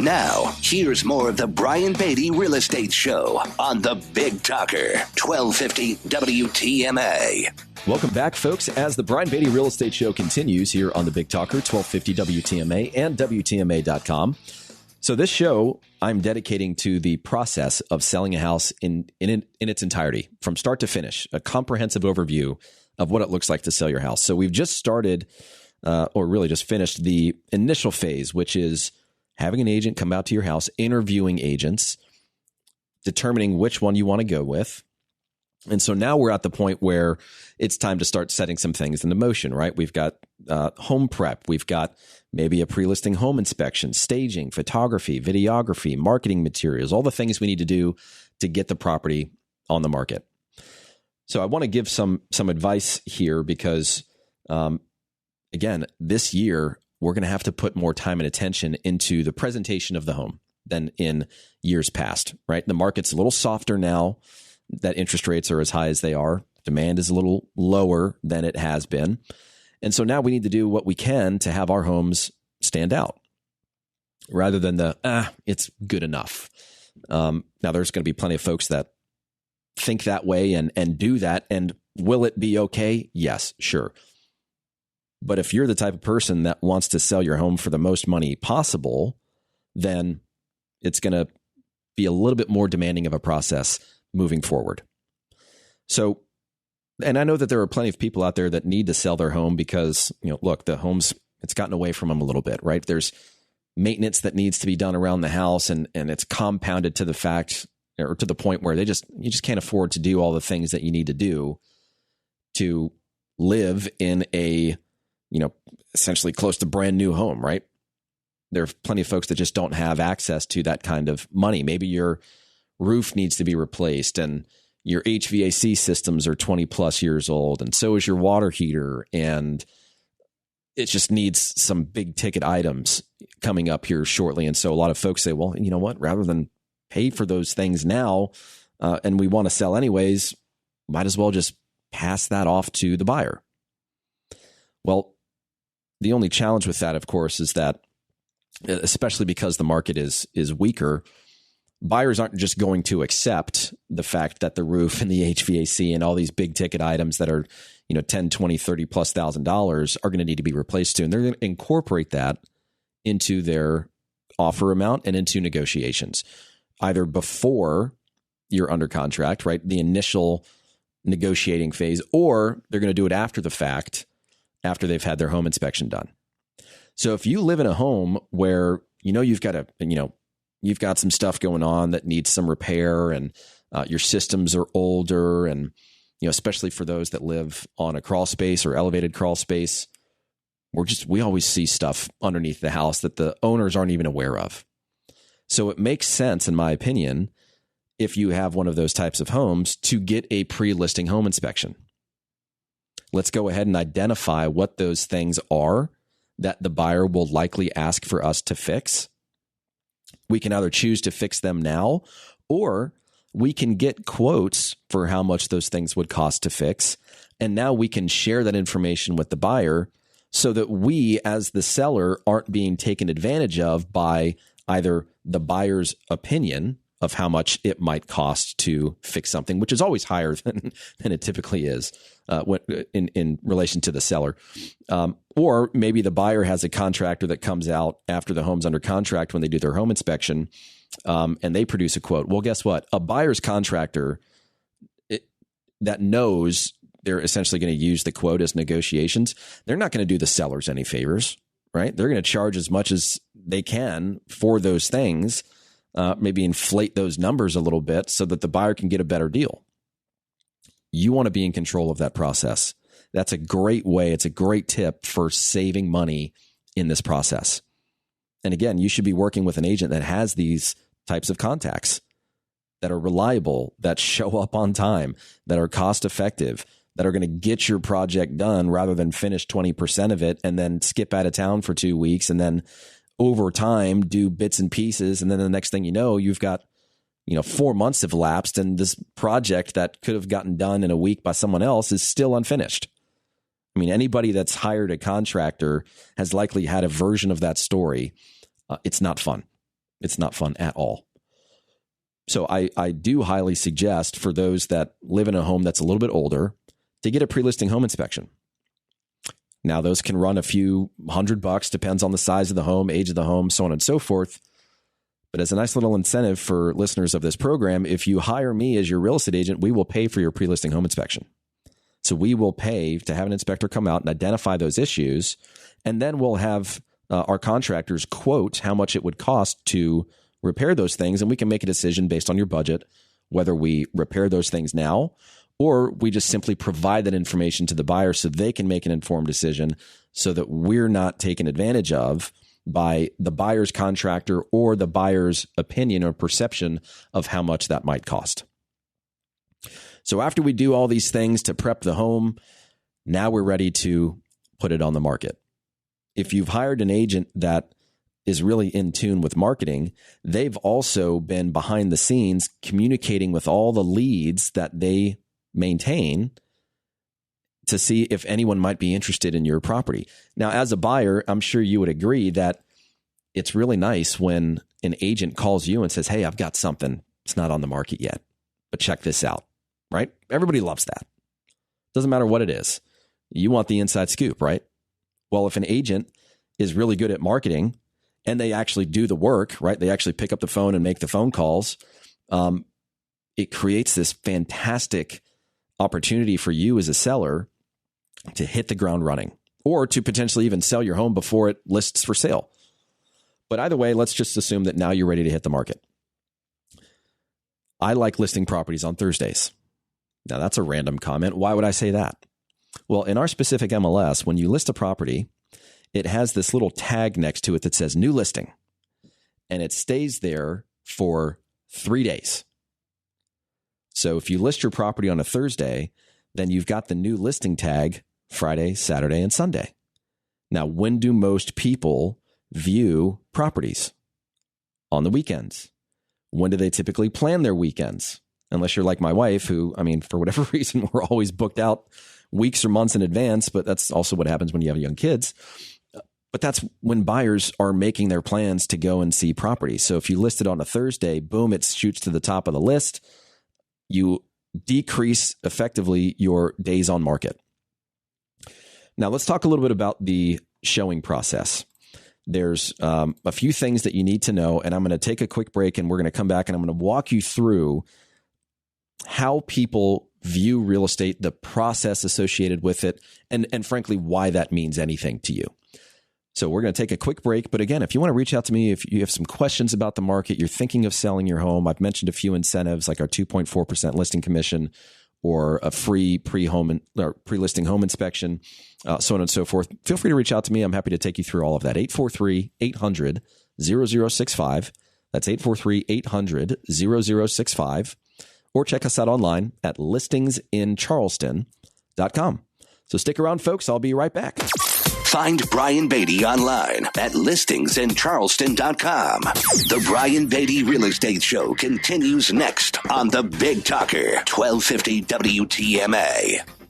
Now, here's more of the Brian Beatty Real Estate Show on the Big Talker, 1250 WTMA. Welcome back, folks, as the Brian Beatty Real Estate Show continues here on the Big Talker, 1250 WTMA and WTMA.com. So this show I'm dedicating to the process of selling a house in its entirety, from start to finish, a comprehensive overview of what it looks like to sell your house. So we've just started, or really just finished the initial phase, which is having an agent come out to your house, interviewing agents, determining which one you want to go with. And so now we're at the point where it's time to start setting some things into motion, right? We've got home prep. We've got maybe a pre-listing home inspection, staging, photography, videography, marketing materials, all the things we need to do to get the property on the market. So I want to give some advice here because, again, this year we're going to have to put more time and attention into the presentation of the home than in years past, right? The market's a little softer now that interest rates are as high as they are. Demand is a little lower than it has been. And so now we need to do what we can to have our homes stand out rather than it's good enough. Now, there's going to be plenty of folks that think that way and do that. And will it be okay? Yes, sure. But if you're the type of person that wants to sell your home for the most money possible, then it's going to be a little bit more demanding of a process moving forward. So, and I know that there are plenty of people out there that need to sell their home because, look, the home's, it's gotten away from them a little bit, right? There's maintenance that needs to be done around the house and it's compounded to the fact or to the point where you just can't afford to do all the things that you need to do to live in a, essentially close to brand new home, right? There are plenty of folks that just don't have access to that kind of money. Maybe your roof needs to be replaced and your HVAC systems are 20 plus years old. And so is your water heater. And it just needs some big ticket items coming up here shortly. And so a lot of folks say, well, you know what, rather than pay for those things now, and we want to sell anyways, might as well just pass that off to the buyer. Well, the only challenge with that, of course, is that, especially because the market is weaker, buyers aren't just going to accept the fact that the roof and the HVAC and all these big ticket items that are, 10, 20, 30 plus $1,000 are going to need to be replaced too. And they're going to incorporate that into their offer amount and into negotiations, either before you're under contract, right? The initial negotiating phase, or they're going to do it after the fact, after they've had their home inspection done. So if you live in a home where, you've got some stuff going on that needs some repair and your systems are older and, especially for those that live on a crawl space or elevated crawl space, we always see stuff underneath the house that the owners aren't even aware of. So it makes sense, in my opinion, if you have one of those types of homes to get a pre-listing home inspection. Let's go ahead and identify what those things are that the buyer will likely ask for us to fix. We can either choose to fix them now, or we can get quotes for how much those things would cost to fix. And now we can share that information with the buyer so that we, as the seller, aren't being taken advantage of by either the buyer's opinion of how much it might cost to fix something, which is always higher than it typically is in relation to the seller. Or maybe the buyer has a contractor that comes out after the home's under contract when they do their home inspection, and they produce a quote. Well, guess what? A buyer's contractor that knows they're essentially going to use the quote as negotiations, they're not going to do the sellers any favors, right? They're going to charge as much as they can for those things, maybe inflate those numbers a little bit so that the buyer can get a better deal. You want to be in control of that process. That's a great way. It's a great tip for saving money in this process. And again, you should be working with an agent that has these types of contacts that are reliable, that show up on time, that are cost effective, that are going to get your project done rather than finish 20% of it and then skip out of town for 2 weeks and then over time do bits and pieces. And then the next thing you know, you've got 4 months have elapsed and this project that could have gotten done in a week by someone else is still unfinished. I mean, anybody that's hired a contractor has likely had a version of that story. It's not fun. It's not fun at all. So I do highly suggest for those that live in a home that's a little bit older to get a pre-listing home inspection. Now, those can run a few $100, depends on the size of the home, age of the home, so on and so forth. But as a nice little incentive for listeners of this program, if you hire me as your real estate agent, we will pay for your pre-listing home inspection. So we will pay to have an inspector come out and identify those issues, and then we'll have our contractors quote how much it would cost to repair those things, and we can make a decision based on your budget, whether we repair those things now or we just simply provide that information to the buyer so they can make an informed decision so that we're not taken advantage of by the buyer's contractor or the buyer's opinion or perception of how much that might cost. So after we do all these things to prep the home, now we're ready to put it on the market. If you've hired an agent that is really in tune with marketing, they've also been behind the scenes communicating with all the leads that they maintain to see if anyone might be interested in your property. Now, as a buyer, I'm sure you would agree that it's really nice when an agent calls you and says, hey, I've got something. It's not on the market yet, but check this out, right? Everybody loves that. Doesn't matter what it is. You want the inside scoop, right? Well, if an agent is really good at marketing and they actually do the work, right? They actually pick up the phone and make the phone calls. It creates this fantastic opportunity for you as a seller to hit the ground running or to potentially even sell your home before it lists for sale. But either way, let's just assume that now you're ready to hit the market. I like listing properties on Thursdays. Now, that's a random comment. Why would I say that? Well, in our specific MLS, when you list a property, it has this little tag next to it that says new listing, and it stays there for 3 days. So if you list your property on a Thursday, then you've got the new listing tag Friday, Saturday, and Sunday. Now, when do most people view properties? On the weekends. When do they typically plan their weekends? Unless you're like my wife, who, for whatever reason, we're always booked out weeks or months in advance, but that's also what happens when you have young kids. But that's when buyers are making their plans to go and see properties. So if you list it on a Thursday, boom, it shoots to the top of the list. You decrease effectively your days on market. Now, let's talk a little bit about the showing process. There's a few things that you need to know, and I'm going to take a quick break, and we're going to come back, and I'm going to walk you through how people view real estate, the process associated with it, and frankly, why that means anything to you. So we're going to take a quick break. But again, if you want to reach out to me, if you have some questions about the market, you're thinking of selling your home, I've mentioned a few incentives like our 2.4% listing commission or a free pre-listing home inspection, so on and so forth. Feel free to reach out to me. I'm happy to take you through all of that. 843-800-0065. That's 843-800-0065. Or check us out online at listingsincharleston.com. So stick around, folks. I'll be right back. Find Brian Beatty online at listingsincharleston.com. The Brian Beatty Real Estate Show continues next on the Big Talker, 1250 WTMA.